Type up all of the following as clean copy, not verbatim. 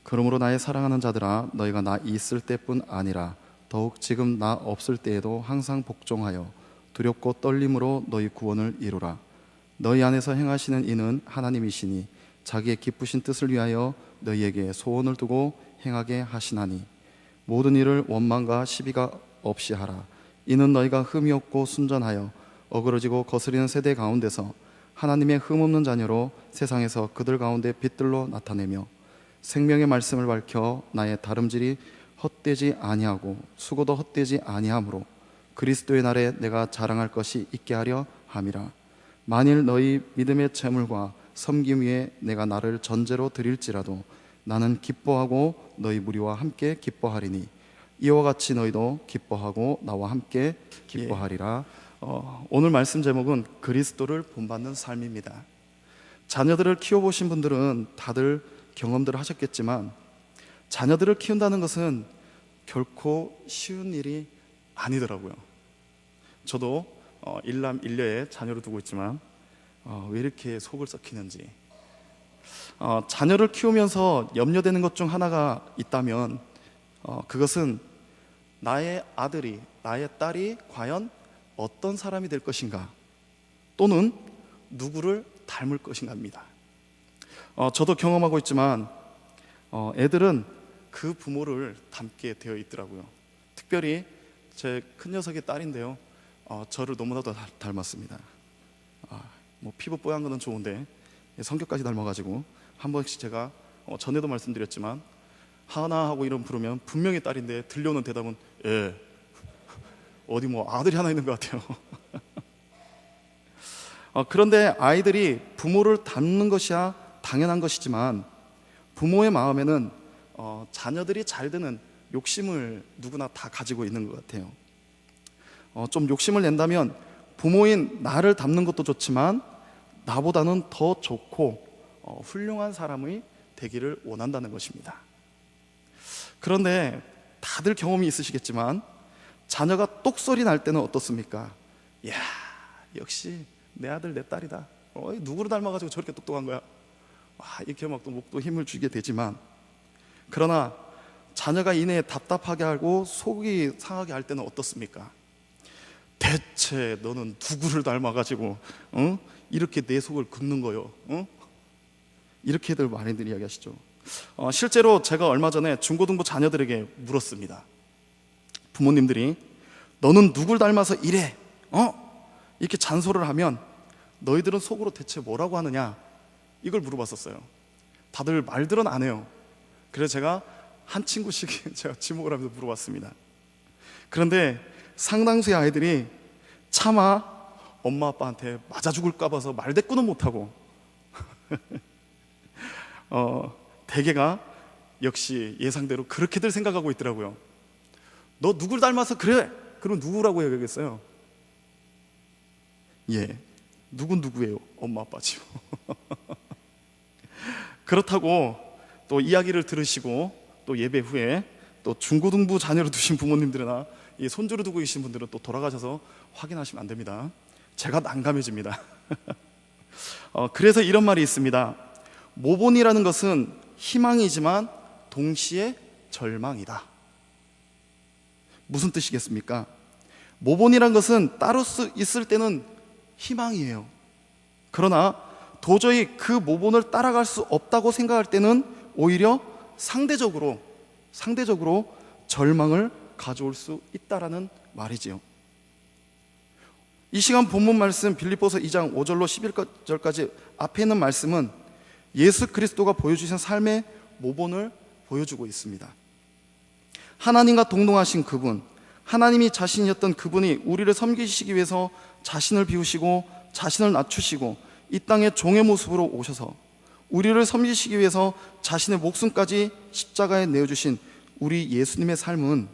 그러므로 나의 사랑하는 자들아, 너희가 나 있을 때뿐 아니라 더욱 지금 나 없을 때에도 항상 복종하여 두렵고 떨림으로 너희 구원을 이루라. 너희 안에서 행하시는 이는 하나님이시니 자기의 기쁘신 뜻을 위하여 너희에게 소원을 두고 행하게 하시나니, 모든 일을 원망과 시비가 없이 하라. 이는 너희가 흠이 없고 순전하여 어그러지고 거스리는 세대 가운데서 하나님의 흠없는 자녀로 세상에서 그들 가운데 빛들로 나타내며 생명의 말씀을 밝혀 나의 다름질이 헛되지 아니하고 수고도 헛되지 아니하므로 그리스도의 날에 내가 자랑할 것이 있게 하려 함이라. 만일 너희 믿음의 재물과 섬김 위에 내가 나를 전제로 드릴지라도 나는 기뻐하고 너희 무리와 함께 기뻐하리니 이와 같이 너희도 기뻐하고 나와 함께 기뻐하리라. 오늘 말씀 제목은 그리스도를 본받는 삶입니다. 자녀들을 키워보신 분들은 다들 경험들을 하셨겠지만, 자녀들을 키운다는 것은 결코 쉬운 일이 아니더라고요. 저도 일남 일녀의 자녀를 두고 있지만 왜 이렇게 속을 썩히는지, 자녀를 키우면서 염려되는 것 중 하나가 있다면 그것은 나의 아들이, 나의 딸이 과연 어떤 사람이 될 것인가, 또는 누구를 닮을 것인가입니다. 저도 경험하고 있지만 애들은 그 부모를 닮게 되어 있더라고요. 특별히 제 큰 녀석의 딸인데요, 저를 너무나도 닮았습니다. 뭐 피부 뽀얀 거는 좋은데 성격까지 닮아가지고 한 번씩 제가 전에도 말씀드렸지만 하나 하고 이름 부르면 분명히 딸인데 들려오는 대답은 예, 어디 뭐 아들이 하나 있는 것 같아요. 그런데 아이들이 부모를 닮는 것이야 당연한 것이지만, 부모의 마음에는 자녀들이 잘 되는 욕심을 누구나 다 가지고 있는 것 같아요. 좀 욕심을 낸다면 부모인 나를 닮는 것도 좋지만 나보다는 더 좋고 훌륭한 사람이 되기를 원한다는 것입니다. 그런데 다들 경험이 있으시겠지만 자녀가 똑소리 날 때는 어떻습니까? 이야, 역시 내 아들 내 딸이다, 누구를 닮아가지고 저렇게 똑똑한 거야, 이렇게 막 또 목도 힘을 주게 되지만, 그러나 자녀가 이내 답답하게 하고 속이 상하게 할 때는 어떻습니까? 대체 너는 누구를 닮아가지고 이렇게 내 속을 긁는 거요? 이렇게들 많이들 이야기하시죠. 실제로 제가 얼마 전에 중고등부 자녀들에게 물었습니다. 부모님들이 너는 누굴 닮아서 이래? 이렇게 잔소리를 하면 너희들은 속으로 대체 뭐라고 하느냐? 이걸 물어봤었어요. 다들 말들은 안 해요. 그래서 제가 한 친구씩 제가 지목을 하면서 물어봤습니다. 그런데 상당수의 아이들이 차마 엄마 아빠한테 맞아 죽을까 봐서 말대꾸는 못하고 대개가 역시 예상대로 그렇게들 생각하고 있더라고요. 너 누굴 닮아서 그래? 그럼 누구라고 해야겠어요? 예, 누군 누구예요? 엄마 아빠지요. 그렇다고 또 이야기를 들으시고 또 예배 후에 또 중고등부 자녀를 두신 부모님들이나 이 손주를 두고 계신 분들은 또 돌아가셔서 확인하시면 안 됩니다. 제가 난감해집니다. 그래서 이런 말이 있습니다. 모본이라는 것은 희망이지만 동시에 절망이다. 무슨 뜻이겠습니까? 모본이란 것은 따로 있을 때는 희망이에요. 그러나 도저히 그 모본을 따라갈 수 없다고 생각할 때는 오히려 상대적으로 절망을 가져올 수 있다라는 말이지요. 이 시간 본문 말씀 빌립보서 2장 5절로 11절까지 앞에 있는 말씀은 예수 그리스도가 보여주신 삶의 모본을 보여주고 있습니다. 하나님과 동등하신 그분, 하나님이 자신이었던 그분이 우리를 섬기시기 위해서 자신을 비우시고 자신을 낮추시고 이 땅에 종의 모습으로 오셔서 우리를 섬기시기 위해서 자신의 목숨까지 십자가에 내어주신 우리 예수님의 삶은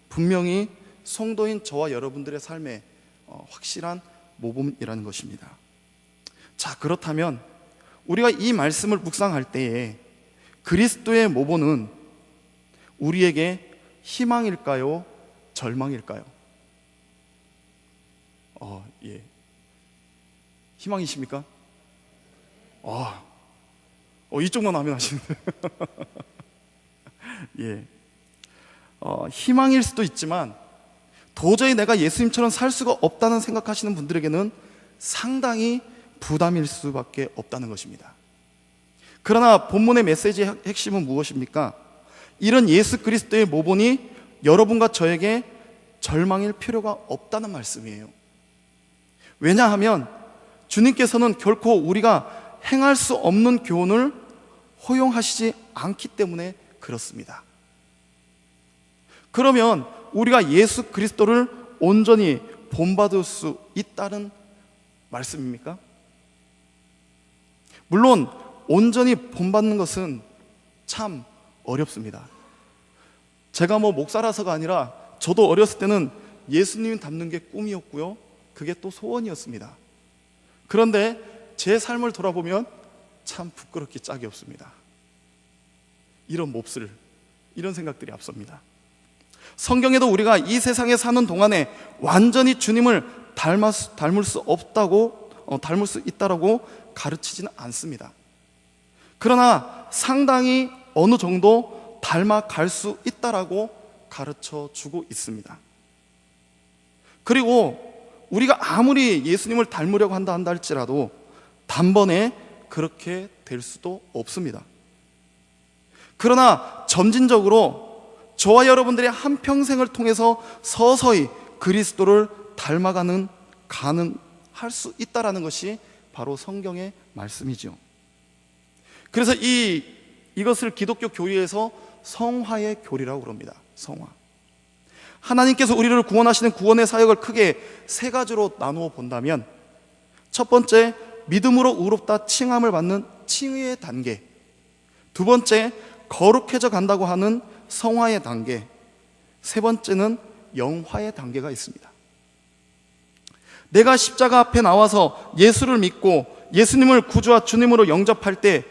분명히 성도인 저와 여러분들의 삶에 확실한 모범이라는 것입니다. 자, 그렇다면 우리가 이 말씀을 묵상할 때에 그리스도의 모범은 우리에게 희망일까요? 절망일까요? 예. 희망이십니까? 이쪽만 하면 하시는데 예. 희망일 수도 있지만 도저히 내가 예수님처럼 살 수가 없다는 생각하시는 분들에게는 상당히 부담일 수밖에 없다는 것입니다. 그러나 본문의 메시지의 핵심은 무엇입니까? 이런 예수 그리스도의 모본이 여러분과 저에게 절망일 필요가 없다는 말씀이에요. 왜냐하면 주님께서는 결코 우리가 행할 수 없는 교훈을 허용하시지 않기 때문에 그렇습니다. 그러면 우리가 예수 그리스도를 온전히 본받을 수 있다는 말씀입니까? 물론 온전히 본받는 것은 참 어렵습니다. 제가 목사라서가 아니라 저도 어렸을 때는 예수님 닮는 게 꿈이었고요, 그게 또 소원이었습니다. 그런데 제 삶을 돌아보면 참 부끄럽기 짝이 없습니다. 이런 몹쓸, 이런 생각들이 앞섭니다. 성경에도 우리가 이 세상에 사는 동안에 완전히 주님을 닮을 수 있다라고 가르치지는 않습니다. 그러나 상당히 어느 정도 닮아갈 수 있다라고 가르쳐 주고 있습니다. 그리고 우리가 아무리 예수님을 닮으려고 한다 할지라도 단번에 그렇게 될 수도 없습니다. 그러나 점진적으로 저와 여러분들의 한평생을 통해서 서서히 그리스도를 닮아가는 할 수 있다라는 것이 바로 성경의 말씀이죠. 그래서 이것을 기독교 교리에서 성화의 교리라고 그럽니다. 성화. 하나님께서 우리를 구원하시는 구원의 사역을 크게 세 가지로 나누어 본다면, 첫 번째, 믿음으로 의롭다 칭함을 받는 칭의의 단계, 두 번째, 거룩해져 간다고 하는 성화의 단계, 세 번째는 영화의 단계가 있습니다. 내가 십자가 앞에 나와서 예수를 믿고 예수님을 구주와 주님으로 영접할 때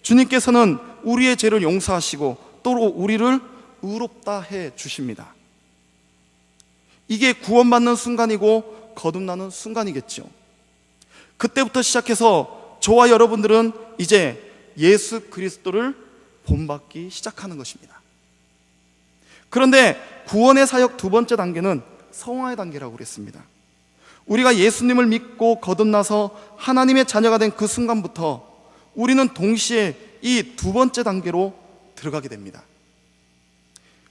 주님께서는 우리의 죄를 용서하시고 또 우리를 의롭다 해 주십니다. 이게 구원받는 순간이고 거듭나는 순간이겠죠. 그때부터 시작해서 저와 여러분들은 이제 예수 그리스도를 본받기 시작하는 것입니다. 그런데 구원의 사역 두 번째 단계는 성화의 단계라고 그랬습니다. 우리가 예수님을 믿고 거듭나서 하나님의 자녀가 된 그 순간부터 우리는 동시에 이 두 번째 단계로 들어가게 됩니다.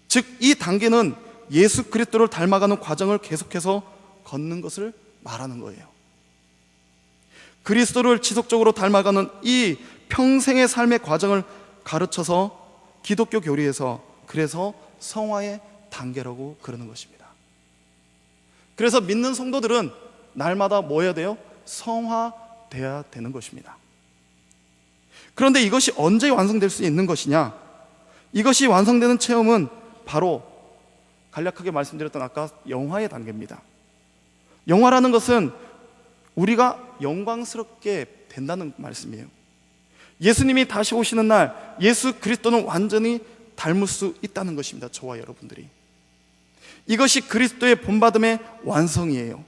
즉, 이 단계는 예수 그리스도를 닮아가는 과정을 계속해서 걷는 것을 말하는 거예요. 그리스도를 지속적으로 닮아가는 이 평생의 삶의 과정을 가르쳐서 기독교 교리에서 그래서 성화의 단계라고 그러는 것입니다. 그래서 믿는 성도들은 날마다 뭐 해야 돼요? 성화돼야 되는 것입니다. 그런데 이것이 언제 완성될 수 있는 것이냐? 이것이 완성되는 체험은 바로 간략하게 말씀드렸던 아까 영화의 단계입니다. 영화라는 것은 우리가 영광스럽게 된다는 말씀이에요. 예수님이 다시 오시는 날 예수 그리스도는 완전히 닮을 수 있다는 것입니다. 저와 여러분들이. 이것이 그리스도의 본받음의 완성이에요.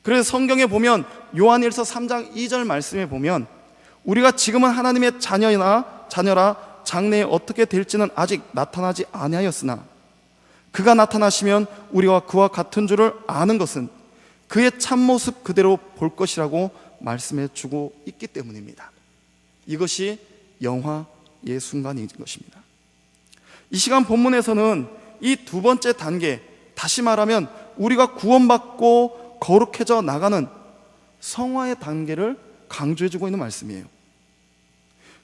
그래서 성경에 보면 요한일서 3장 2절 말씀에 보면 우리가 지금은 하나님의 자녀라 장래에 어떻게 될지는 아직 나타나지 아니하였으나 그가 나타나시면 우리가 그와 같은 줄을 아는 것은 그의 참모습 그대로 볼 것이라고 말씀해 주고 있기 때문입니다. 이것이 영화의 순간인 것입니다. 이 시간 본문에서는 이 두 번째 단계, 다시 말하면 우리가 구원받고 거룩해져 나가는 성화의 단계를 강조해 주고 있는 말씀이에요.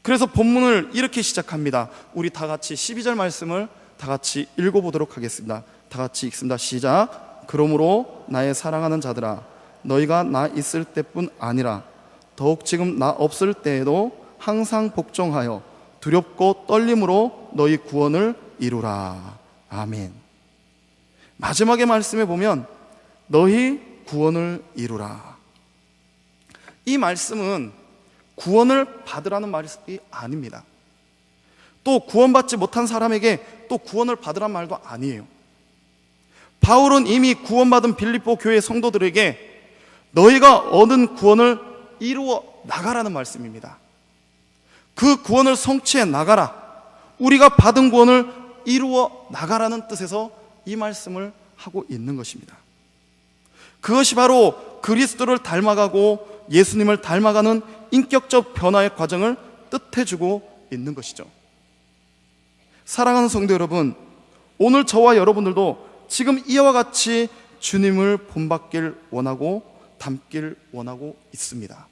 그래서 본문을 이렇게 시작합니다. 우리 다 같이 12절 말씀을 다 같이 읽어보도록 하겠습니다. 다 같이 읽습니다. 시작. 그러므로 나의 사랑하는 자들아, 너희가 나 있을 때뿐 아니라 더욱 지금 나 없을 때에도 항상 복종하여 두렵고 떨림으로 너희 구원을 이루라. 아멘. 마지막의 말씀에 보면 너희 구원을 이루라. 이 말씀은 구원을 받으라는 말이 아닙니다. 또 구원받지 못한 사람에게 또 구원을 받으란 말도 아니에요. 바울은 이미 구원받은 빌립보 교회 성도들에게 너희가 얻은 구원을 이루어 나가라는 말씀입니다. 그 구원을 성취해 나가라. 우리가 받은 구원을 이루어 나가라는 뜻에서 이 말씀을 하고 있는 것입니다. 그것이 바로 그리스도를 닮아가고 예수님을 닮아가는 인격적 변화의 과정을 뜻해주고 있는 것이죠. 사랑하는 성도 여러분, 오늘 저와 여러분들도 지금 이와 같이 주님을 본받길 원하고 닮길 원하고 있습니다.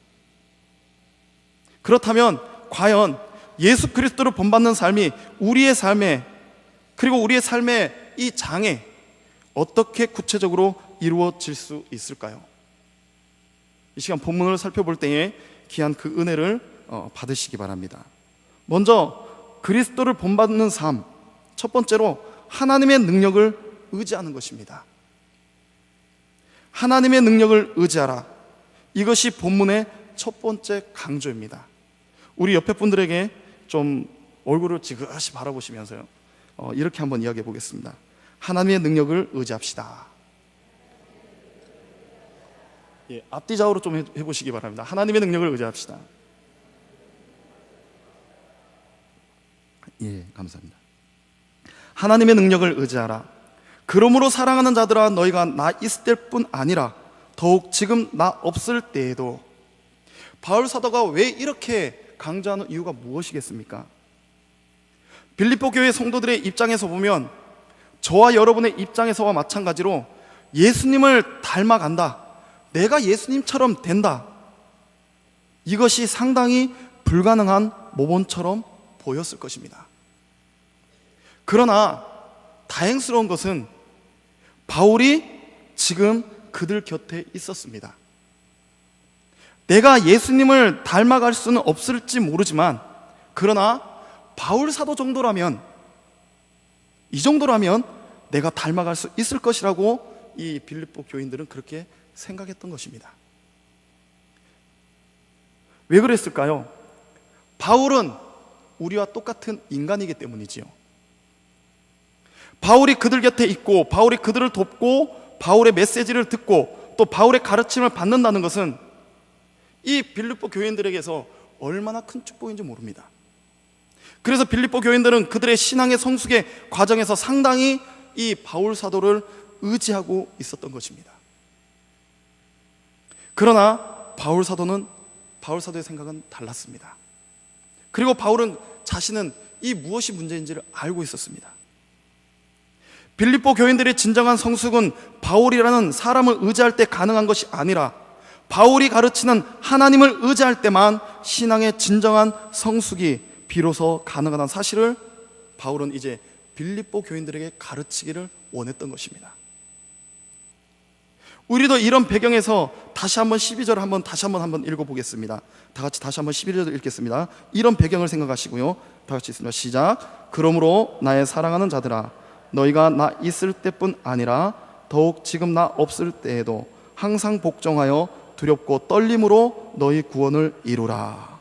그렇다면 과연 예수 그리스도를 본받는 삶이 우리의 삶에, 그리고 우리의 삶의 이 장에 어떻게 구체적으로 이루어질 수 있을까요? 이 시간 본문을 살펴볼 때에 귀한 그 은혜를 받으시기 바랍니다. 먼저 그리스도를 본받는 삶, 첫 번째로 하나님의 능력을 의지하는 것입니다. 하나님의 능력을 의지하라. 이것이 본문의 첫 번째 강조입니다. 우리 옆에 분들에게 좀 얼굴을 지그시 바라보시면서요, 이렇게 한번 이야기해 보겠습니다. 하나님의 능력을 의지합시다. 예, 앞뒤 좌우로 좀 해보시기 바랍니다. 하나님의 능력을 의지합시다. 예, 감사합니다. 하나님의 능력을 의지하라. 그러므로 사랑하는 자들아, 너희가 나 있을 때뿐 아니라 더욱 지금 나 없을 때에도. 바울 사도가 왜 이렇게 강조하는 이유가 무엇이겠습니까? 빌립보 교회 성도들의 입장에서 보면 저와 여러분의 입장에서와 마찬가지로 예수님을 닮아간다, 내가 예수님처럼 된다, 이것이 상당히 불가능한 모범처럼 보였을 것입니다. 그러나 다행스러운 것은 바울이 지금 그들 곁에 있었습니다. 내가 예수님을 닮아갈 수는 없을지 모르지만, 그러나 바울 사도 정도라면, 이 정도라면 내가 닮아갈 수 있을 것이라고 이 빌립보 교인들은 그렇게 생각했던 것입니다. 왜 그랬을까요? 바울은 우리와 똑같은 인간이기 때문이지요. 바울이 그들 곁에 있고, 바울이 그들을 돕고, 바울의 메시지를 듣고, 또 바울의 가르침을 받는다는 것은 이 빌립보 교인들에게서 얼마나 큰 축복인지 모릅니다. 그래서 빌립보 교인들은 그들의 신앙의 성숙의 과정에서 상당히 이 바울 사도를 의지하고 있었던 것입니다. 그러나 바울 사도의 생각은 달랐습니다. 그리고 바울은 자신은 이 무엇이 문제인지를 알고 있었습니다. 빌립보 교인들의 진정한 성숙은 바울이라는 사람을 의지할 때 가능한 것이 아니라 바울이 가르치는 하나님을 의지할 때만 신앙의 진정한 성숙이 비로소 가능하다는 사실을 바울은 이제 빌립보 교인들에게 가르치기를 원했던 것입니다. 우리도 이런 배경에서 다시 한번 12절을 다시 한번 읽어보겠습니다. 다 같이 다시 한번 11절 읽겠습니다. 이런 배경을 생각하시고요, 다 같이 있습니다. 시작. 그러므로 나의 사랑하는 자들아, 너희가 나 있을 때뿐 아니라 더욱 지금 나 없을 때에도 항상 복종하여 두렵고 떨림으로 너희 구원을 이루라.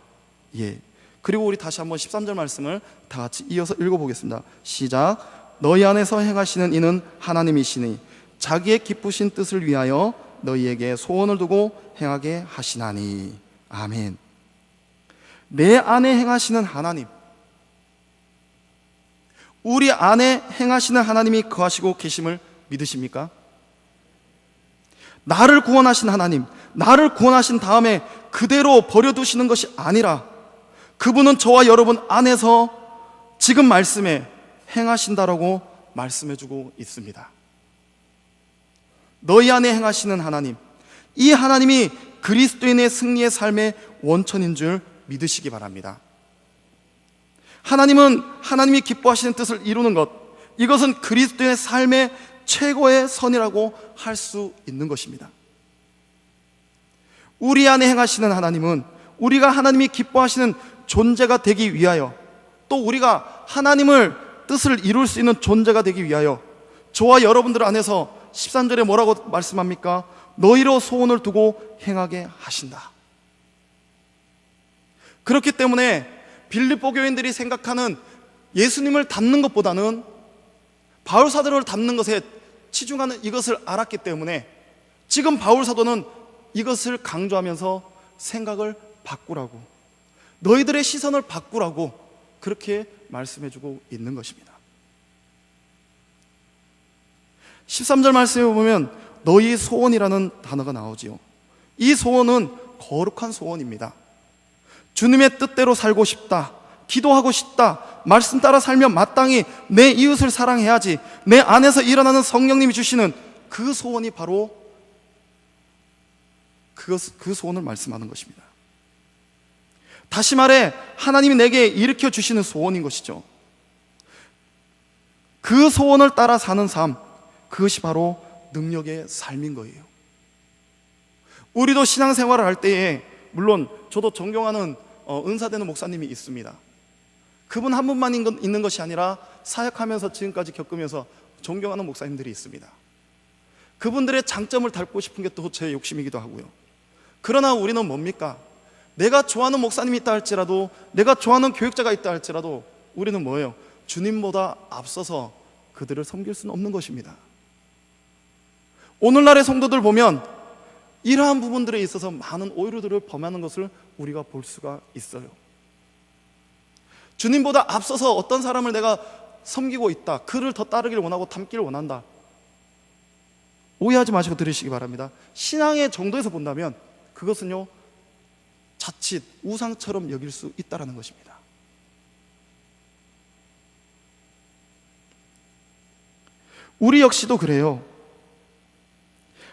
예. 그리고 우리 다시 한번 13절 말씀을 다 같이 이어서 읽어보겠습니다. 시작. 너희 안에서 행하시는 이는 하나님이시니 자기의 기쁘신 뜻을 위하여 너희에게 소원을 두고 행하게 하시나니. 아멘. 내 안에 행하시는 하나님, 우리 안에 행하시는 하나님이 거하시고 계심을 믿으십니까? 나를 구원하신 하나님, 나를 구원하신 다음에 그대로 버려두시는 것이 아니라 그분은 저와 여러분 안에서 지금 말씀에 행하신다라고 말씀해주고 있습니다. 너희 안에 행하시는 하나님, 이 하나님이 그리스도인의 승리의 삶의 원천인 줄 믿으시기 바랍니다. 하나님은 하나님이 기뻐하시는 뜻을 이루는 것, 이것은 그리스도인의 삶의 최고의 선이라고 할 수 있는 것입니다. 우리 안에 행하시는 하나님은 우리가 하나님이 기뻐하시는 존재가 되기 위하여, 또 우리가 하나님을 뜻을 이룰 수 있는 존재가 되기 위하여 저와 여러분들 안에서 13절에 뭐라고 말씀합니까? 너희로 소원을 두고 행하게 하신다. 그렇기 때문에 빌립보 교인들이 생각하는 예수님을 닮는 것보다는 바울 사도를 닮는 것에 치중하는 이것을 알았기 때문에 지금 바울 사도는 이것을 강조하면서 생각을 바꾸라고, 너희들의 시선을 바꾸라고 그렇게 말씀해주고 있는 것입니다. 13절 말씀에 보면 너희 소원이라는 단어가 나오지요. 이 소원은 거룩한 소원입니다. 주님의 뜻대로 살고 싶다, 기도하고 싶다, 말씀 따라 살면 마땅히 내 이웃을 사랑해야지, 내 안에서 일어나는 성령님이 주시는 그 소원이 바로 그 소원을 말씀하는 것입니다. 다시 말해 하나님이 내게 일으켜 주시는 소원인 것이죠. 그 소원을 따라 사는 삶, 그것이 바로 능력의 삶인 거예요. 우리도 신앙생활을 할 때에, 물론 저도 존경하는 은사되는 목사님이 있습니다. 그분 한 분만 있는 것이 아니라 사역하면서 지금까지 겪으면서 존경하는 목사님들이 있습니다. 그분들의 장점을 닮고 싶은 게 또 제 욕심이기도 하고요. 그러나 우리는 뭡니까? 내가 좋아하는 목사님이 있다 할지라도, 내가 좋아하는 교육자가 있다 할지라도 우리는 뭐예요? 주님보다 앞서서 그들을 섬길 수는 없는 것입니다. 오늘날의 성도들 보면 이러한 부분들에 있어서 많은 오류들을 범하는 것을 우리가 볼 수가 있어요. 주님보다 앞서서 어떤 사람을 내가 섬기고 있다, 그를 더 따르기를 원하고 닮기를 원한다, 오해하지 마시고 들으시기 바랍니다. 신앙의 정도에서 본다면 그것은요, 자칫 우상처럼 여길 수 있다는 것입니다. 우리 역시도 그래요.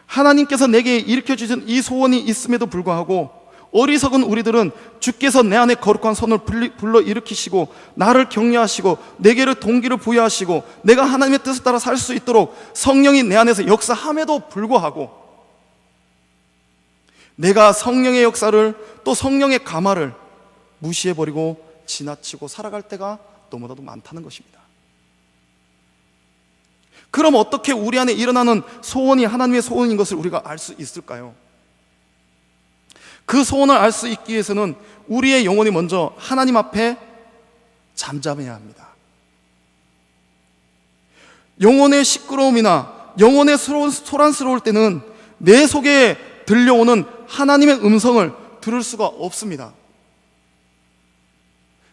하나님께서 내게 일으켜 주신 이 소원이 있음에도 불구하고 어리석은 우리들은 주께서 내 안에 거룩한 선을 불러 일으키시고 나를 격려하시고 내게를 동기를 부여하시고 내가 하나님의 뜻을 따라 살 수 있도록 성령이 내 안에서 역사함에도 불구하고 내가 성령의 역사를, 또 성령의 감화를 무시해버리고 지나치고 살아갈 때가 너무나도 많다는 것입니다. 그럼 어떻게 우리 안에 일어나는 소원이 하나님의 소원인 것을 우리가 알 수 있을까요? 그 소원을 알 수 있기 위해서는 우리의 영혼이 먼저 하나님 앞에 잠잠해야 합니다. 영혼의 시끄러움이나 영혼의 소란스러울 때는 내 속에 들려오는 하나님의 음성을 들을 수가 없습니다.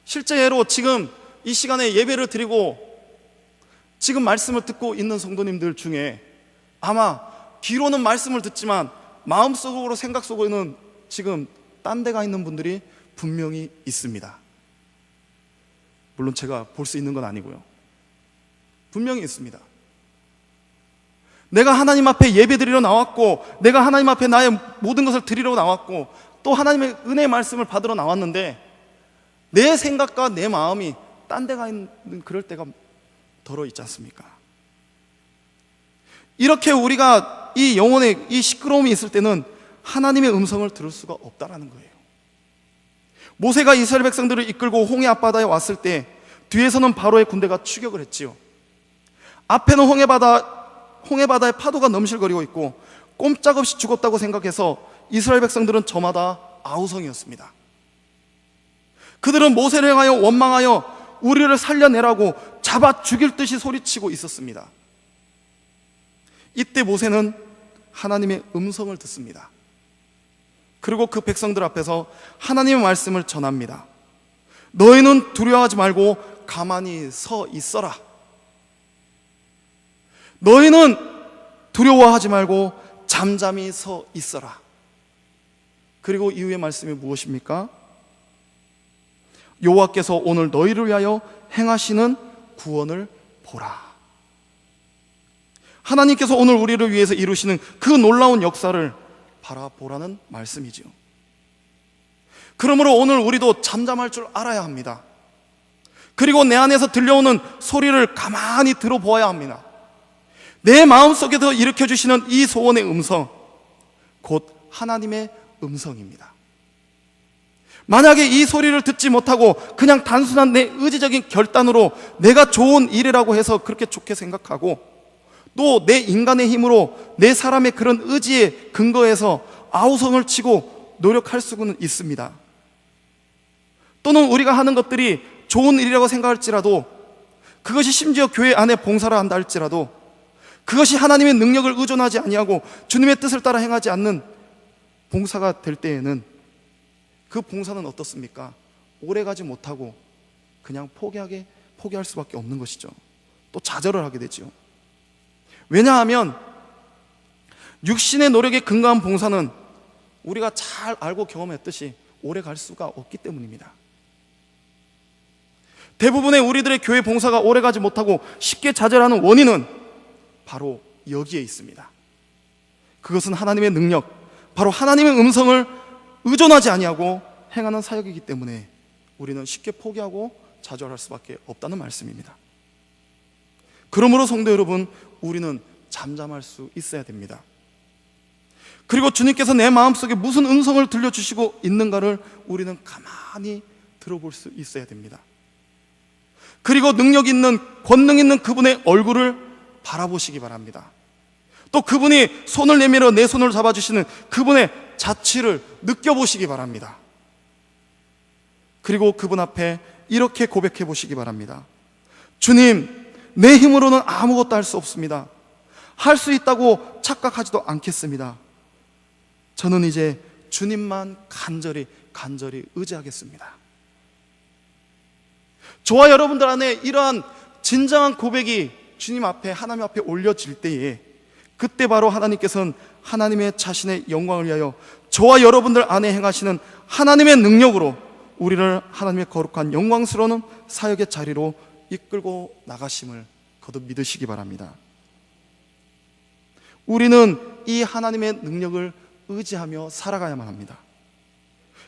실제로 지금 이 시간에 예배를 드리고 지금 말씀을 듣고 있는 성도님들 중에 아마 귀로는 말씀을 듣지만 마음속으로, 생각 속으로는 지금 딴 데 가 있는 분들이 분명히 있습니다. 물론 제가 볼 수 있는 건 아니고요. 분명히 있습니다. 내가 하나님 앞에 예배 드리러 나왔고, 내가 하나님 앞에 나의 모든 것을 드리러 나왔고, 또 하나님의 은혜의 말씀을 받으러 나왔는데 내 생각과 내 마음이 딴 데 가 있는 그럴 때가 더러 있지 않습니까? 이렇게 우리가 이 영혼의 이 시끄러움이 있을 때는 하나님의 음성을 들을 수가 없다라는 거예요. 모세가 이스라엘 백성들을 이끌고 홍해 앞바다에 왔을 때 뒤에서는 바로의 군대가 추격을 했지요. 앞에는 홍해바다의 파도가 넘실거리고 있고 꼼짝없이 죽었다고 생각해서 이스라엘 백성들은 저마다 아우성이었습니다. 그들은 모세를 향하여 원망하여 우리를 살려내라고 잡아 죽일 듯이 소리치고 있었습니다. 이때 모세는 하나님의 음성을 듣습니다. 그리고 그 백성들 앞에서 하나님의 말씀을 전합니다. 너희는 두려워하지 말고 가만히 서 있어라. 너희는 두려워하지 말고 잠잠히 서 있어라. 그리고 이후의 말씀이 무엇입니까? 여호와께서 오늘 너희를 위하여 행하시는 구원을 보라. 하나님께서 오늘 우리를 위해서 이루시는 그 놀라운 역사를 바라보라는 말씀이지요. 그러므로 오늘 우리도 잠잠할 줄 알아야 합니다. 그리고 내 안에서 들려오는 소리를 가만히 들어보아야 합니다. 내 마음속에서 일으켜주시는 이 소원의 음성, 곧 하나님의 음성입니다. 만약에 이 소리를 듣지 못하고 그냥 단순한 내 의지적인 결단으로 내가 좋은 일이라고 해서 그렇게 좋게 생각하고 또 내 인간의 힘으로 내 사람의 그런 의지에 근거해서 아우성을 치고 노력할 수는 있습니다. 또는 우리가 하는 것들이 좋은 일이라고 생각할지라도, 그것이 심지어 교회 안에 봉사를 한다 할지라도, 그것이 하나님의 능력을 의존하지 아니하고 주님의 뜻을 따라 행하지 않는 봉사가 될 때에는 그 봉사는 어떻습니까? 오래가지 못하고 그냥 포기할 수밖에 없는 것이죠. 또 좌절을 하게 되죠. 왜냐하면 육신의 노력에 근거한 봉사는 우리가 잘 알고 경험했듯이 오래 갈 수가 없기 때문입니다. 대부분의 우리들의 교회 봉사가 오래 가지 못하고 쉽게 좌절하는 원인은 바로 여기에 있습니다. 그것은 하나님의 능력, 바로 하나님의 음성을 의존하지 아니하고 행하는 사역이기 때문에 우리는 쉽게 포기하고 좌절할 수밖에 없다는 말씀입니다. 그러므로 성도 여러분, 우리는 잠잠할 수 있어야 됩니다. 그리고 주님께서 내 마음속에 무슨 음성을 들려주시고 있는가를 우리는 가만히 들어볼 수 있어야 됩니다. 그리고 능력 있는, 권능 있는 그분의 얼굴을 바라보시기 바랍니다. 또 그분이 손을 내밀어 내 손을 잡아주시는 그분의 자취를 느껴보시기 바랍니다. 그리고 그분 앞에 이렇게 고백해 보시기 바랍니다. 주님, 내 힘으로는 아무것도 할 수 없습니다. 할 수 있다고 착각하지도 않겠습니다. 저는 이제 주님만 간절히 의지하겠습니다. 저와 여러분들 안에 이러한 진정한 고백이 주님 앞에, 하나님 앞에 올려질 때에, 그때 바로 하나님께서는 하나님의 자신의 영광을 위하여 저와 여러분들 안에 행하시는 하나님의 능력으로 우리를 하나님의 거룩한 영광스러운 사역의 자리로 이끌고 나가심을 거듭 믿으시기 바랍니다. 우리는 이 하나님의 능력을 의지하며 살아가야만 합니다.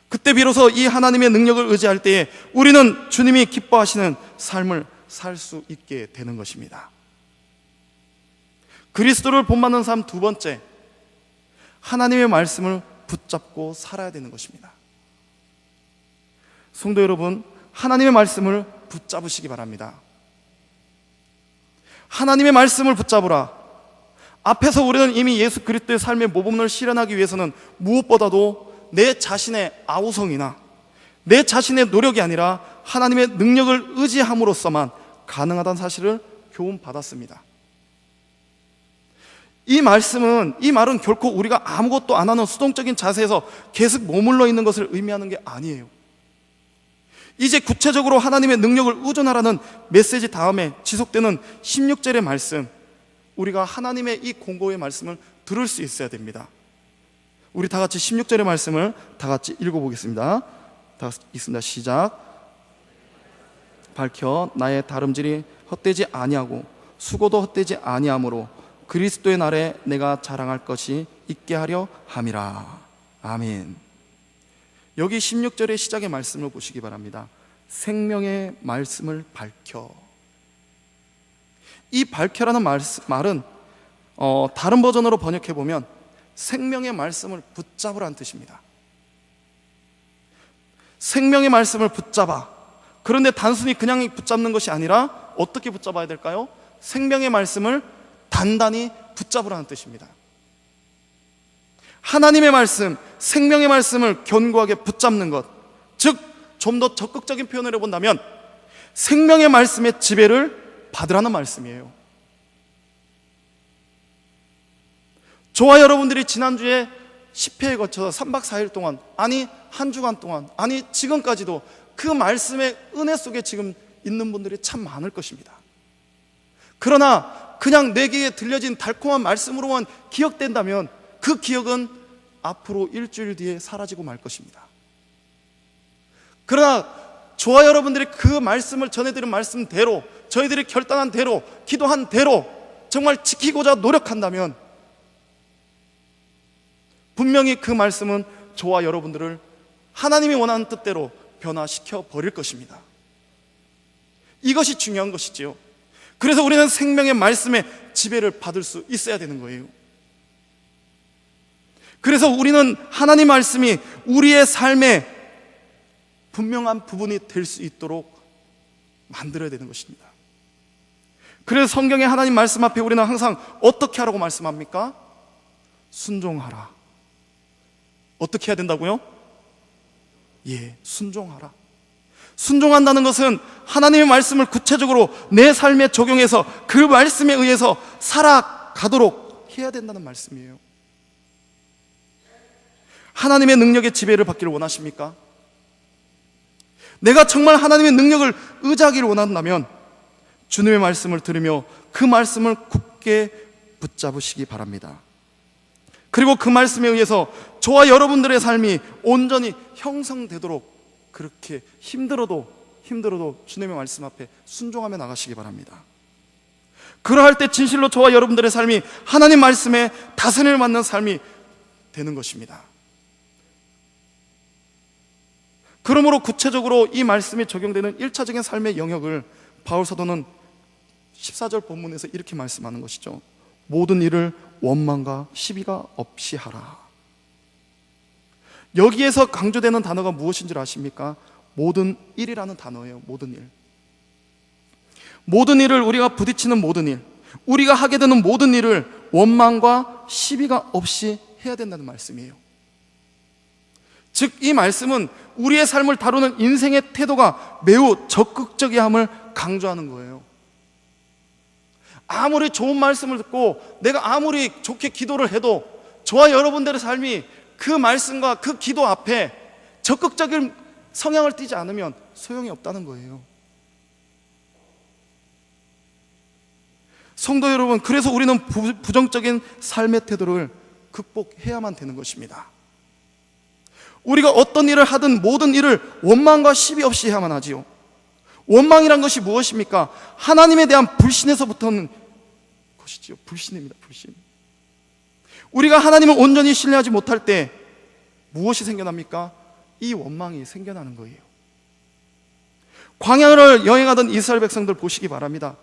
그때 비로소 이 하나님의 능력을 의지할 때에 우리는 주님이 기뻐하시는 삶을 살 수 있게 되는 것입니다. 그리스도를 본받는 삶 두 번째, 하나님의 말씀을 붙잡고 살아야 되는 것입니다. 성도 여러분, 하나님의 말씀을 붙잡으시기 바랍니다. 하나님의 말씀을 붙잡으라. 앞에서 우리는 이미 예수 그리스도의 삶의 모범을 실현하기 위해서는 무엇보다도 내 자신의 아우성이나 내 자신의 노력이 아니라 하나님의 능력을 의지함으로써만 가능하다는 사실을 교훈받았습니다. 이 말은 결코 우리가 아무것도 안 하는 수동적인 자세에서 계속 머물러 있는 것을 의미하는 게 아니에요. 이제 구체적으로 하나님의 능력을 의존하라는 메시지 다음에 지속되는 16절의 말씀, 우리가 하나님의 이 공고의 말씀을 들을 수 있어야 됩니다. 우리 다 같이 16절의 말씀을 다 같이 읽어보겠습니다. 다 읽습니다. 시작. 밝혀 나의 다름질이 헛되지 아니하고 수고도 헛되지 아니하므로 그리스도의 날에 내가 자랑할 것이 있게 하려 함이라. 아멘. 여기 16절의 시작의 말씀을 보시기 바랍니다. 생명의 말씀을 밝혀. 이 밝혀라는 말은 다른 버전으로 번역해 보면 생명의 말씀을 붙잡으라는 뜻입니다. 생명의 말씀을 붙잡아. 그런데 단순히 그냥 붙잡는 것이 아니라 어떻게 붙잡아야 될까요? 생명의 말씀을 단단히 붙잡으라는 뜻입니다. 하나님의 말씀, 생명의 말씀을 견고하게 붙잡는 것, 즉 좀 더 적극적인 표현을 해본다면 생명의 말씀의 지배를 받으라는 말씀이에요. 저와 여러분들이 지난주에 10회에 거쳐서 3박 4일 동안, 아니 한 주간 동안, 아니 지금까지도 그 말씀의 은혜 속에 지금 있는 분들이 참 많을 것입니다. 그러나 그냥 내게 들려진 달콤한 말씀으로만 기억된다면 그 기억은 앞으로 일주일 뒤에 사라지고 말 것입니다. 그러나 저와 여러분들이 그 말씀을 전해드린 말씀대로, 저희들이 결단한 대로, 기도한 대로 정말 지키고자 노력한다면 분명히 그 말씀은 저와 여러분들을 하나님이 원하는 뜻대로 변화시켜 버릴 것입니다. 이것이 중요한 것이지요. 그래서 우리는 생명의 말씀의 지배를 받을 수 있어야 되는 거예요. 그래서 우리는 하나님 말씀이 우리의 삶의 분명한 부분이 될 수 있도록 만들어야 되는 것입니다. 그래서 성경의 하나님 말씀 앞에 우리는 항상 어떻게 하라고 말씀합니까? 순종하라. 어떻게 해야 된다고요? 순종하라. 순종한다는 것은 하나님의 말씀을 구체적으로 내 삶에 적용해서 그 말씀에 의해서 살아가도록 해야 된다는 말씀이에요. 하나님의 능력의 지배를 받기를 원하십니까? 내가 정말 하나님의 능력을 의지하기를 원한다면 주님의 말씀을 들으며 그 말씀을 굳게 붙잡으시기 바랍니다. 그리고 그 말씀에 의해서 저와 여러분들의 삶이 온전히 형성되도록 그렇게 힘들어도 주님의 말씀 앞에 순종하며 나가시기 바랍니다. 그러할 때 진실로 저와 여러분들의 삶이 하나님 말씀에 다스림을 받는 삶이 되는 것입니다. 그러므로 구체적으로 이 말씀이 적용되는 1차적인 삶의 영역을 바울 사도는 14절 본문에서 이렇게 말씀하는 것이죠. 모든 일을 원망과 시비가 없이 하라. 여기에서 강조되는 단어가 무엇인 줄 아십니까? 모든 일이라는 단어예요. 모든 일. 모든 일을, 우리가 부딪히는 모든 일, 우리가 하게 되는 모든 일을 원망과 시비가 없이 해야 된다는 말씀이에요. 즉 이 말씀은 우리의 삶을 다루는 인생의 태도가 매우 적극적이함을 강조하는 거예요. 아무리 좋은 말씀을 듣고 내가 아무리 좋게 기도를 해도 저와 여러분들의 삶이 그 말씀과 그 기도 앞에 적극적인 성향을 띠지 않으면 소용이 없다는 거예요. 성도 여러분, 그래서 우리는 부정적인 삶의 태도를 극복해야만 되는 것입니다. 우리가 어떤 일을 하든 모든 일을 원망과 시비 없이 해야만 하지요. 원망이란 것이 무엇입니까? 하나님에 대한 불신에서부터는 것이지요. 불신입니다. 불신. 우리가 하나님을 온전히 신뢰하지 못할 때 무엇이 생겨납니까? 이 원망이 생겨나는 거예요. 광야를 여행하던 이스라엘 백성들 보시기 바랍니다.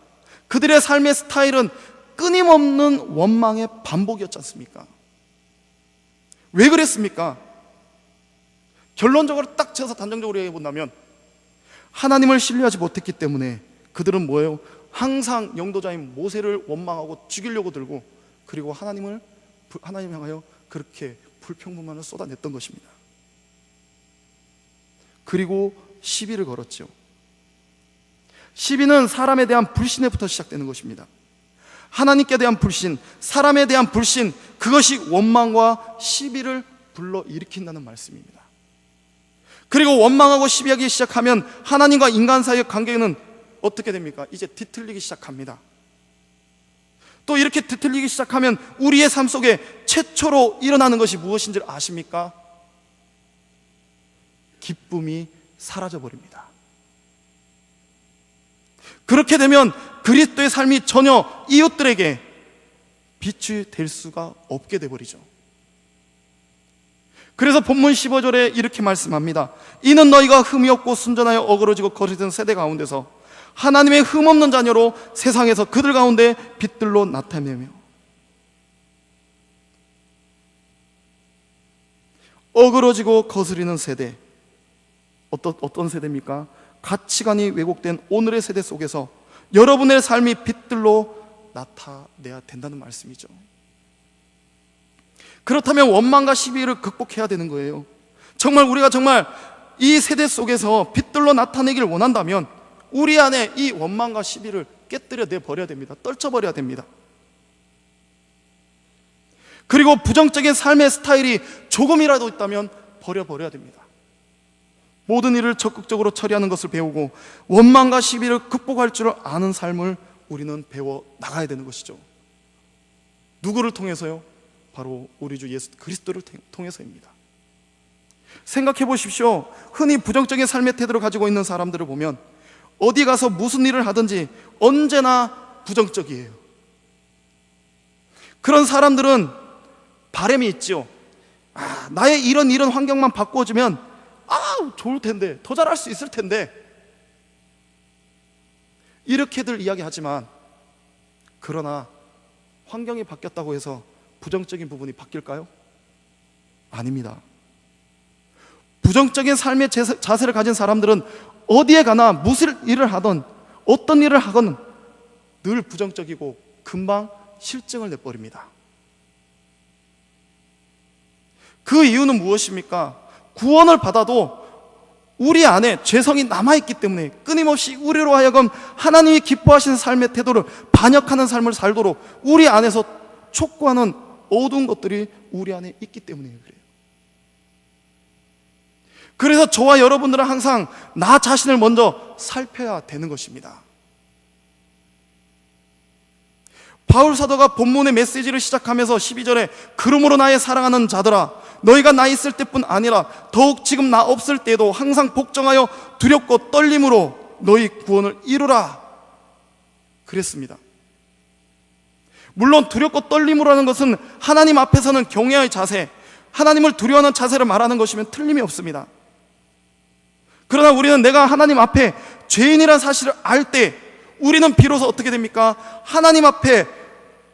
그들의 삶의 스타일은 끊임없는 원망의 반복이었지 않습니까? 왜 그랬습니까? 결론적으로 딱 쳐서 단정적으로 얘기해 본다면 하나님을 신뢰하지 못했기 때문에 그들은 뭐예요? 항상 영도자인 모세를 원망하고 죽이려고 들고, 그리고 하나님 향하여 그렇게 불평불만을 쏟아냈던 것입니다. 그리고 시비를 걸었죠. 시비는 사람에 대한 불신에부터 시작되는 것입니다. 하나님께 대한 불신, 사람에 대한 불신, 그것이 원망과 시비를 불러일으킨다는 말씀입니다. 그리고 원망하고 시비하기 시작하면 하나님과 인간 사이의 관계는 어떻게 됩니까? 이제 뒤틀리기 시작합니다. 또 이렇게 뒤틀리기 시작하면 우리의 삶 속에 최초로 일어나는 것이 무엇인 줄 아십니까? 기쁨이 사라져버립니다. 그렇게 되면 그리스도의 삶이 전혀 이웃들에게 빛이 될 수가 없게 되어버리죠. 그래서 본문 15절에 이렇게 말씀합니다. 이는 너희가 흠이 없고 순전하여 어그러지고 거짓된 세대 가운데서 하나님의 흠없는 자녀로 세상에서 그들 가운데 빛들로 나타내며. 어그러지고 거스리는 세대, 어떤 세대입니까? 가치관이 왜곡된 오늘의 세대 속에서 여러분의 삶이 빛들로 나타내야 된다는 말씀이죠. 그렇다면 원망과 시비를 극복해야 되는 거예요. 우리가 정말 이 세대 속에서 빛들로 나타내기를 원한다면 우리 안에 이 원망과 시비를 깨뜨려 내버려야 됩니다. 떨쳐버려야 됩니다. 그리고 부정적인 삶의 스타일이 조금이라도 있다면 버려야 됩니다. 모든 일을 적극적으로 처리하는 것을 배우고 원망과 시비를 극복할 줄 아는 삶을 우리는 배워 나가야 되는 것이죠. 누구를 통해서요? 바로 우리 주 예수 그리스도를 통해서입니다. 생각해 보십시오. 흔히 부정적인 삶의 태도를 가지고 있는 사람들을 보면 어디 가서 무슨 일을 하든지 언제나 부정적이에요. 그런 사람들은 바람이 있죠. 나의 이런 환경만 바꿔주면 좋을 텐데, 더 잘할 수 있을 텐데, 이렇게들 이야기하지만, 그러나 환경이 바뀌었다고 해서 부정적인 부분이 바뀔까요? 아닙니다. 부정적인 삶의 자세를 가진 사람들은 어디에 가나 무슨 일을 하든 어떤 일을 하건 늘 부정적이고 금방 실증을 내버립니다. 그 이유는 무엇입니까? 구원을 받아도 우리 안에 죄성이 남아있기 때문에 끊임없이 우리로 하여금 하나님이 기뻐하시는 삶의 태도를 반역하는 삶을 살도록 우리 안에서 촉구하는 어두운 것들이 우리 안에 있기 때문에 그래요. 그래서 저와 여러분들은 항상 나 자신을 먼저 살펴야 되는 것입니다. 바울 사도가 본문의 메시지를 시작하면서 12절에 그러므로 나의 사랑하는 자들아 너희가 나 있을 때뿐 아니라 더욱 지금 나 없을 때에도 항상 복종하여 두렵고 떨림으로 너희 구원을 이루라 그랬습니다. 물론 두렵고 떨림으로라는 것은 하나님 앞에서는 경외의 자세, 하나님을 두려워하는 자세를 말하는 것이면 틀림이 없습니다. 그러나 우리는 내가 하나님 앞에 죄인이라는 사실을 알 때 우리는 비로소 어떻게 됩니까? 하나님 앞에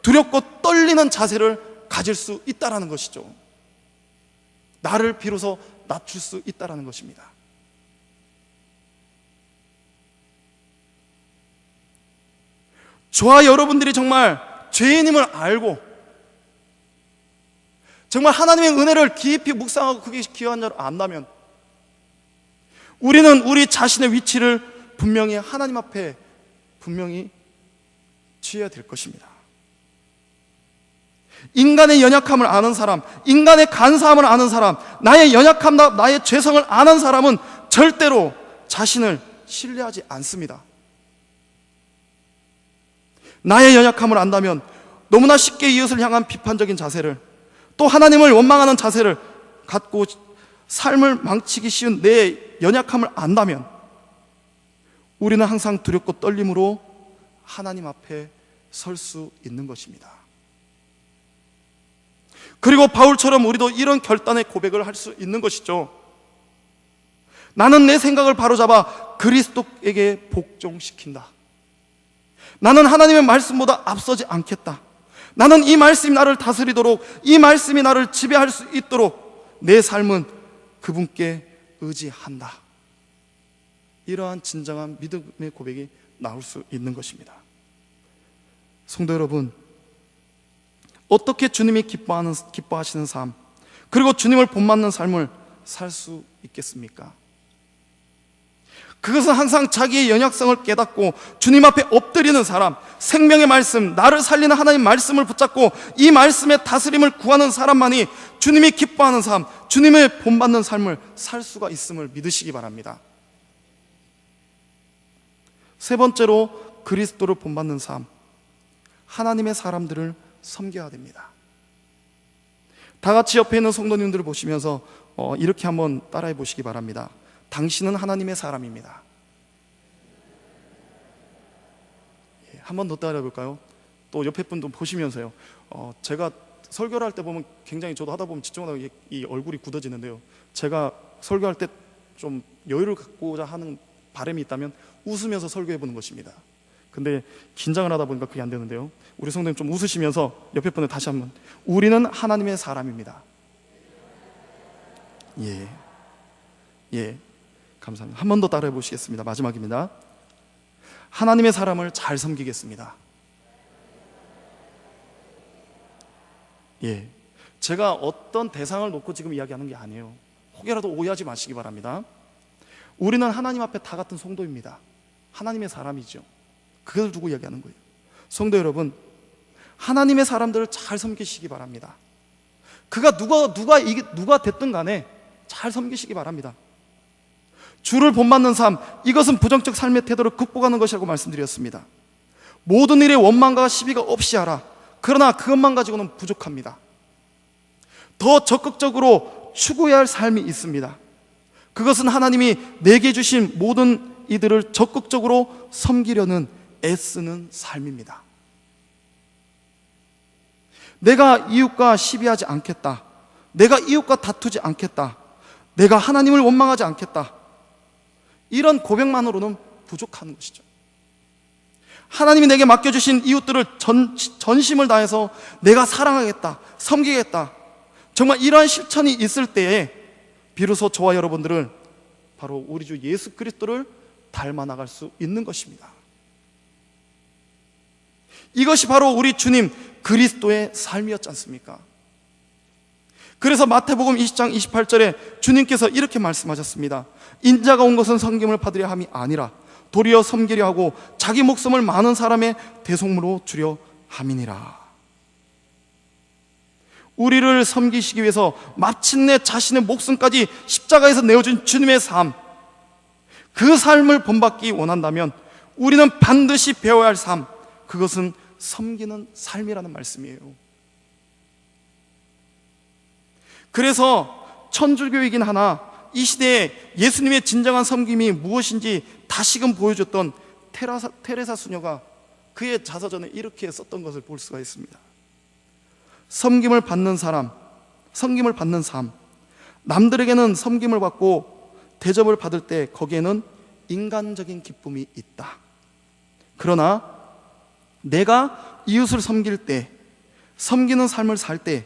두렵고 떨리는 자세를 가질 수 있다는 것이죠. 나를 비로소 낮출 수 있다는 것입니다. 저와 여러분들이 정말 죄인임을 알고 정말 하나님의 은혜를 깊이 묵상하고 그게 귀한 자를 안다면 우리는 우리 자신의 위치를 분명히 하나님 앞에 분명히 취해야 될 것입니다. 인간의 연약함을 아는 사람, 인간의 간사함을 아는 사람, 나의 연약함과 나의 죄성을 아는 사람은 절대로 자신을 신뢰하지 않습니다. 나의 연약함을 안다면 너무나 쉽게 이웃을 향한 비판적인 자세를, 또 하나님을 원망하는 자세를 갖고 삶을 망치기 쉬운 내 연약함을 안다면 우리는 항상 두렵고 떨림으로 하나님 앞에 설 수 있는 것입니다. 그리고 바울처럼 우리도 이런 결단의 고백을 할 수 있는 것이죠. 나는 내 생각을 바로잡아 그리스도에게 복종시킨다. 나는 하나님의 말씀보다 앞서지 않겠다. 나는 이 말씀이 나를 다스리도록, 이 말씀이 나를 지배할 수 있도록 내 삶은 그분께 의지한다. 이러한 진정한 믿음의 고백이 나올 수 있는 것입니다. 성도 여러분, 어떻게 주님이 기뻐하시는 삶, 그리고 주님을 본받는 삶을 살 수 있겠습니까? 그것은 항상 자기의 연약성을 깨닫고 주님 앞에 엎드리는 사람, 생명의 말씀, 나를 살리는 하나님 말씀을 붙잡고 이 말씀의 다스림을 구하는 사람만이 주님이 기뻐하는 삶, 주님의 본받는 삶을 살 수가 있음을 믿으시기 바랍니다. 세 번째로 그리스도를 본받는 삶, 하나님의 사람들을 섬겨야 됩니다. 다 같이 옆에 있는 성도님들을 보시면서 이렇게 한번 따라해 보시기 바랍니다. 당신은 하나님의 사람입니다. 한 번 더 따라해 볼까요? 또 옆에 분도 보시면서요. 제가 설교를 할 때 보면 굉장히 저도 하다 보면 집중하다가 이 얼굴이 굳어지는데요. 제가 설교할 때 좀 여유를 갖고자 하는 바람이 있다면 웃으면서 설교해 보는 것입니다. 근데 긴장을 하다 보니까 그게 안 되는데요. 우리 성도님 좀 웃으시면서 옆에 분을 다시 한번, 우리는 하나님의 사람입니다. 예, 감사합니다. 한 번 더 따라해 보시겠습니다. 마지막입니다. 하나님의 사람을 잘 섬기겠습니다. 제가 어떤 대상을 놓고 지금 이야기하는 게 아니에요. 혹여라도 오해하지 마시기 바랍니다. 우리는 하나님 앞에 다 같은 성도입니다. 하나님의 사람이죠. 그걸 두고 이야기하는 거예요. 성도 여러분, 하나님의 사람들을 잘 섬기시기 바랍니다. 그가 누가 됐든 간에 잘 섬기시기 바랍니다. 주를 본받는 삶, 이것은 부정적 삶의 태도를 극복하는 것이라고 말씀드렸습니다. 모든 일에 원망과 시비가 없이 하라. 그러나 그것만 가지고는 부족합니다. 더 적극적으로 추구해야 할 삶이 있습니다. 그것은 하나님이 내게 주신 모든 이들을 적극적으로 섬기려는 애쓰는 삶입니다. 내가 이웃과 시비하지 않겠다. 내가 이웃과 다투지 않겠다. 내가 하나님을 원망하지 않겠다. 이런 고백만으로는 부족한 것이죠. 하나님이 내게 맡겨주신 이웃들을 전심을 다해서 내가 사랑하겠다, 섬기겠다. 정말 이러한 실천이 있을 때에 비로소 저와 여러분들은 바로 우리 주 예수 그리스도를 닮아 나갈 수 있는 것입니다. 이것이 바로 우리 주님 그리스도의 삶이었지 않습니까? 그래서 마태복음 20장 28절에 주님께서 이렇게 말씀하셨습니다. 인자가 온 것은 섬김을 받으려 함이 아니라 도리어 섬기려 하고 자기 목숨을 많은 사람의 대속무로 주려 함이니라. 우리를 섬기시기 위해서 마침내 자신의 목숨까지 십자가에서 내어준 주님의 삶, 그 삶을 본받기 원한다면 우리는 반드시 배워야 할 삶, 그것은 섬기는 삶이라는 말씀이에요. 그래서 천주교이긴 하나 이 시대에 예수님의 진정한 섬김이 무엇인지 다시금 보여줬던 테레사 수녀가 그의 자서전에 이렇게 썼던 것을 볼 수가 있습니다. 섬김을 받는 사람, 섬김을 받는 삶, 남들에게는 섬김을 받고 대접을 받을 때 거기에는 인간적인 기쁨이 있다. 그러나 내가 이웃을 섬길 때, 섬기는 삶을 살 때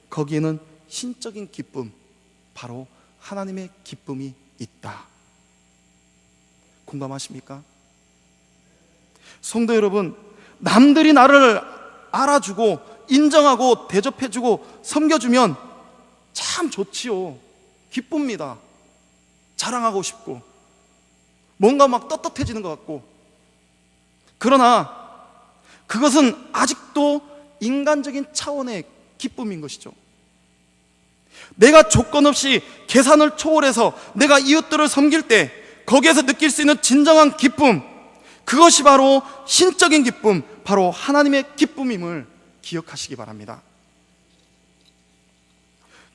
거기에는 신적인 기쁨, 바로 하나님의 기쁨이 있다. 공감하십니까? 성도 여러분, 남들이 나를 알아주고 인정하고 대접해주고 섬겨주면 참 좋지요. 기쁩니다. 자랑하고 싶고 뭔가 막 떳떳해지는 것 같고. 그러나 그것은 아직도 인간적인 차원의 기쁨인 것이죠. 내가 조건 없이 계산을 초월해서 내가 이웃들을 섬길 때 거기에서 느낄 수 있는 진정한 기쁨, 그것이 바로 신적인 기쁨, 바로 하나님의 기쁨임을 기억하시기 바랍니다.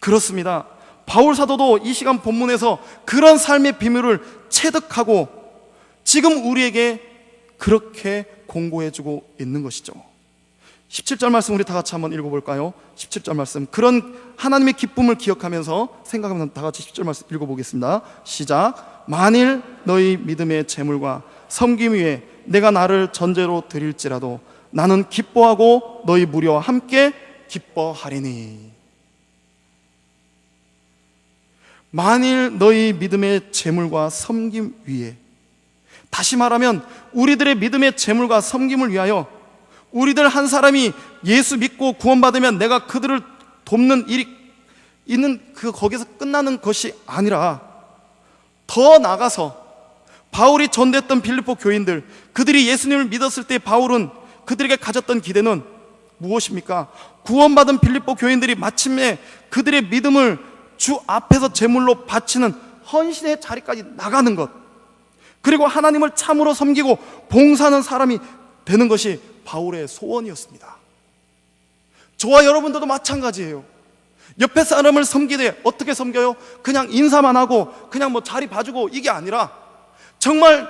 그렇습니다. 바울 사도도 이 시간 본문에서 그런 삶의 비밀을 체득하고 지금 우리에게 그렇게 공고해주고 있는 것이죠. 17절 말씀 우리 다 같이 한번 읽어볼까요? 17절 말씀, 그런 하나님의 기쁨을 기억하면서 생각하면서 다 같이 17절 말씀 읽어보겠습니다. 시작. 만일 너희 믿음의 재물과 섬김 위에 내가 나를 전제로 드릴지라도 나는 기뻐하고 너희 무리와 함께 기뻐하리니. 만일 너희 믿음의 재물과 섬김 위에, 다시 말하면 우리들의 믿음의 재물과 섬김을 위하여 우리들 한 사람이 예수 믿고 구원받으면 내가 그들을 돕는 일이 있는 거기서 끝나는 것이 아니라 더 나아가서 바울이 전도했던 빌립보 교인들, 그들이 예수님을 믿었을 때 바울은 그들에게 가졌던 기대는 무엇입니까? 구원받은 빌립보 교인들이 마침내 그들의 믿음을 주 앞에서 제물로 바치는 헌신의 자리까지 나가는 것, 그리고 하나님을 참으로 섬기고 봉사하는 사람이 되는 것이 바울의 소원이었습니다. 저와 여러분들도 마찬가지예요. 옆에 사람을 섬기되 어떻게 섬겨요? 그냥 인사만 하고 그냥 뭐 자리 봐주고 이게 아니라 정말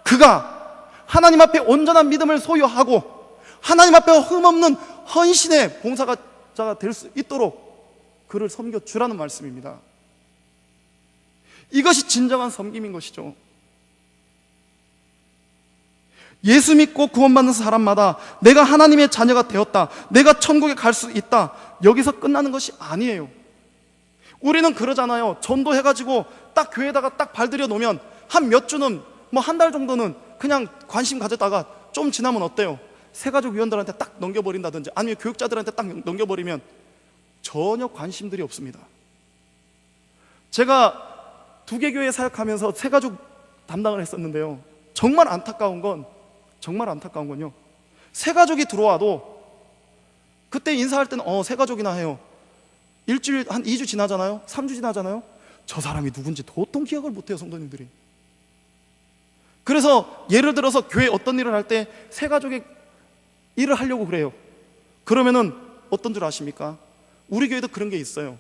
그가 하나님 앞에 온전한 믿음을 소유하고 하나님 앞에 흠없는 헌신의 봉사자가 될 수 있도록 그를 섬겨주라는 말씀입니다. 이것이 진정한 섬김인 것이죠. 예수 믿고 구원받는 사람마다 내가 하나님의 자녀가 되었다, 내가 천국에 갈 수 있다, 여기서 끝나는 것이 아니에요. 우리는 그러잖아요. 전도해가지고 딱 교회에다가 딱 발들여 놓으면 한 몇 주는, 뭐 한 달 정도는 그냥 관심 가졌다가 좀 지나면 어때요? 새가족 위원들한테 딱 넘겨버린다든지 아니면 교육자들한테 딱 넘겨버리면 전혀 관심들이 없습니다. 제가 두 개 교회 사역하면서 새가족 담당을 했었는데요, 정말 안타까운 건요, 새가족이 들어와도 그때 인사할 때는 새가족이나 해요. 일주일, 한 2주 지나잖아요, 3주 지나잖아요, 저 사람이 누군지 도통 기억을 못해요, 성도님들이. 그래서 예를 들어서 교회 어떤 일을 할 때 새가족의 일을 하려고 그래요. 그러면은 어떤 줄 아십니까? 우리 교회도 그런 게 있어요.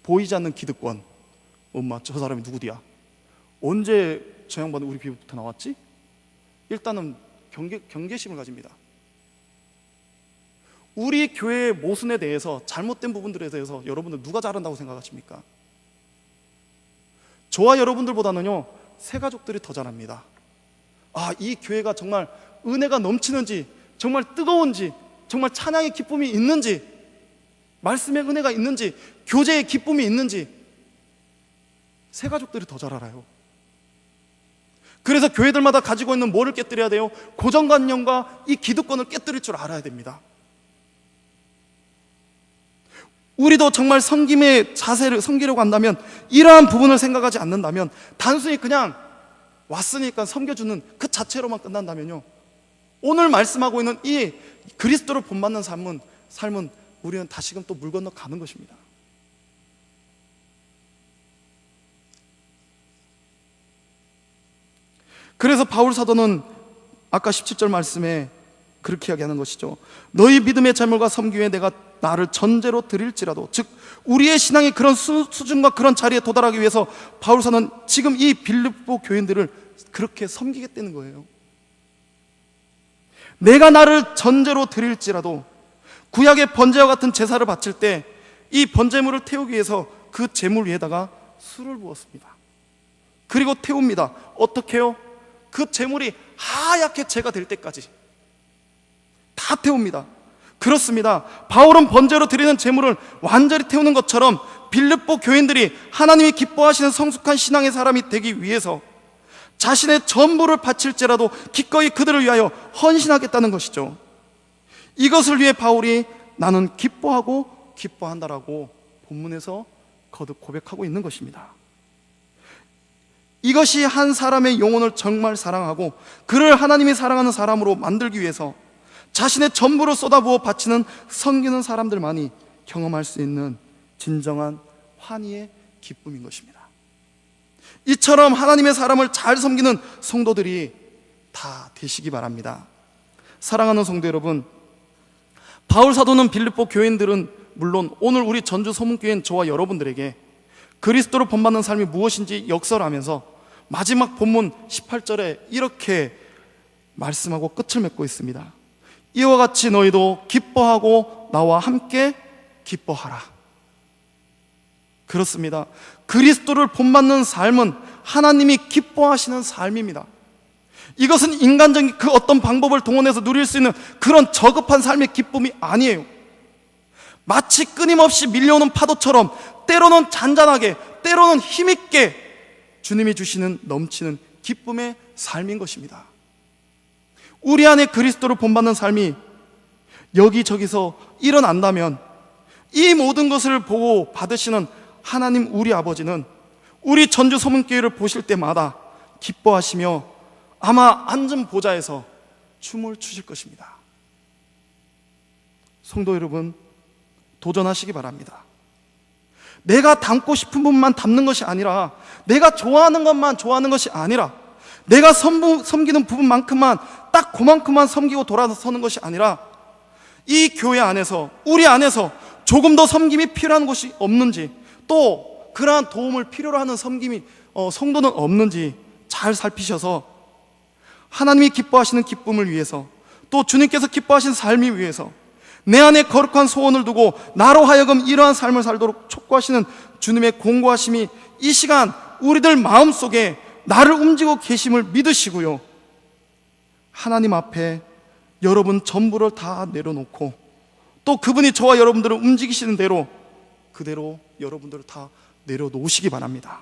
보이지 않는 기득권. 엄마, 저 사람이 누구디야? 언제 저 양반은 우리 교회부터 나왔지? 일단은 경계심을 가집니다. 우리 교회의 모순에 대해서, 잘못된 부분들에 대해서 여러분들 누가 잘한다고 생각하십니까? 저와 여러분들보다는요, 새가족들이 더 잘합니다. 이 교회가 정말 은혜가 넘치는지, 정말 뜨거운지, 정말 찬양의 기쁨이 있는지, 말씀의 은혜가 있는지, 교제의 기쁨이 있는지 새가족들이 더 잘 알아요. 그래서 교회들마다 가지고 있는 뭐를 깨뜨려야 돼요? 고정관념과 이 기득권을 깨뜨릴 줄 알아야 됩니다. 우리도 정말 섬김의 자세를 섬기려고 한다면, 이러한 부분을 생각하지 않는다면, 단순히 그냥 왔으니까 섬겨주는 그 자체로만 끝난다면요, 오늘 말씀하고 있는 이 그리스도를 본받는 삶은 우리는 다시금 또 물 건너 가는 것입니다. 그래서 바울 사도는 아까 17절 말씀에 그렇게 이야기하는 것이죠. 너희 믿음의 자물과 섬김에 내가 나를 전제로 드릴지라도, 즉 우리의 신앙의 그런 수준과 그런 자리에 도달하기 위해서 바울 사도는 지금 이 빌립보 교인들을 그렇게 섬기겠다는 거예요. 내가 나를 전제로 드릴지라도, 구약의 번제와 같은 제사를 바칠 때 이 번제물을 태우기 위해서 그 제물 위에다가 술을 부었습니다. 그리고 태웁니다. 어떻게 해요? 그 제물이 하얗게 제가 될 때까지 다 태웁니다. 그렇습니다. 바울은 번제로 드리는 제물을 완전히 태우는 것처럼 빌립보 교인들이 하나님이 기뻐하시는 성숙한 신앙의 사람이 되기 위해서 자신의 전부를 바칠지라도 기꺼이 그들을 위하여 헌신하겠다는 것이죠. 이것을 위해 바울이 나는 기뻐하고 기뻐한다라고 본문에서 거듭 고백하고 있는 것입니다. 이것이 한 사람의 영혼을 정말 사랑하고 그를 하나님이 사랑하는 사람으로 만들기 위해서 자신의 전부를 쏟아부어 바치는 섬기는 사람들만이 경험할 수 있는 진정한 환희의 기쁨인 것입니다. 이처럼 하나님의 사람을 잘 섬기는 성도들이 다 되시기 바랍니다. 사랑하는 성도 여러분, 바울 사도는 빌립보 교인들은 물론 오늘 우리 전주 소문교회인 저와 여러분들에게 그리스도를 본받는 삶이 무엇인지 역설하면서 마지막 본문 18절에 이렇게 말씀하고 끝을 맺고 있습니다. 이와 같이 너희도 기뻐하고 나와 함께 기뻐하라. 그렇습니다. 그리스도를 본받는 삶은 하나님이 기뻐하시는 삶입니다. 이것은 인간적인 그 어떤 방법을 동원해서 누릴 수 있는 그런 저급한 삶의 기쁨이 아니에요. 마치 끊임없이 밀려오는 파도처럼 때로는 잔잔하게, 때로는 힘있게 주님이 주시는 넘치는 기쁨의 삶인 것입니다. 우리 안에 그리스도를 본받는 삶이 여기저기서 일어난다면 이 모든 것을 보고 받으시는 하나님 우리 아버지는 우리 전주 소문교회를 보실 때마다 기뻐하시며 아마 앉은 보좌에서 춤을 추실 것입니다. 성도 여러분, 도전하시기 바랍니다. 내가 담고 싶은 부분만 담는 것이 아니라, 내가 좋아하는 것만 좋아하는 것이 아니라, 내가 섬기는 부분만큼만 딱 그만큼만 섬기고 돌아서는 것이 아니라, 이 교회 안에서, 우리 안에서 조금 더 섬김이 필요한 곳이 없는지, 또 그러한 도움을 필요로 하는 성도는 없는지 잘 살피셔서 하나님이 기뻐하시는 기쁨을 위해서, 또 주님께서 기뻐하시는 삶이 위해서 내 안에 거룩한 소원을 두고 나로 하여금 이러한 삶을 살도록 촉구하시는 주님의 공고하심이 이 시간 우리들 마음속에 나를 움직이고 계심을 믿으시고요, 하나님 앞에 여러분 전부를 다 내려놓고 또 그분이 저와 여러분들을 움직이시는 대로 그대로 여러분들을 다 내려놓으시기 바랍니다.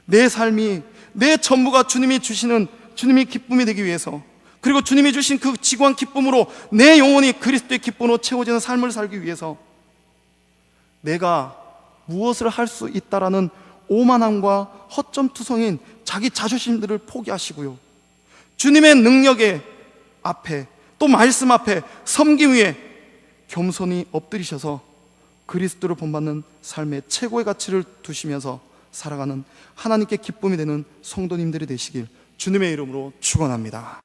내 삶이, 내 전부가 주님이 주시는 주님의 기쁨이 되기 위해서, 그리고 주님이 주신 그 지구한 기쁨으로 내 영혼이 그리스도의 기쁨으로 채워지는 삶을 살기 위해서 내가 무엇을 할 수 있다라는 오만함과 허점투성인 자기 자존심들을 포기하시고요, 주님의 능력의 앞에, 또 말씀 앞에 섬기 위해 겸손히 엎드리셔서 그리스도를 본받는 삶의 최고의 가치를 두시면서 살아가는 하나님께 기쁨이 되는 성도님들이 되시길 주님의 이름으로 축원합니다.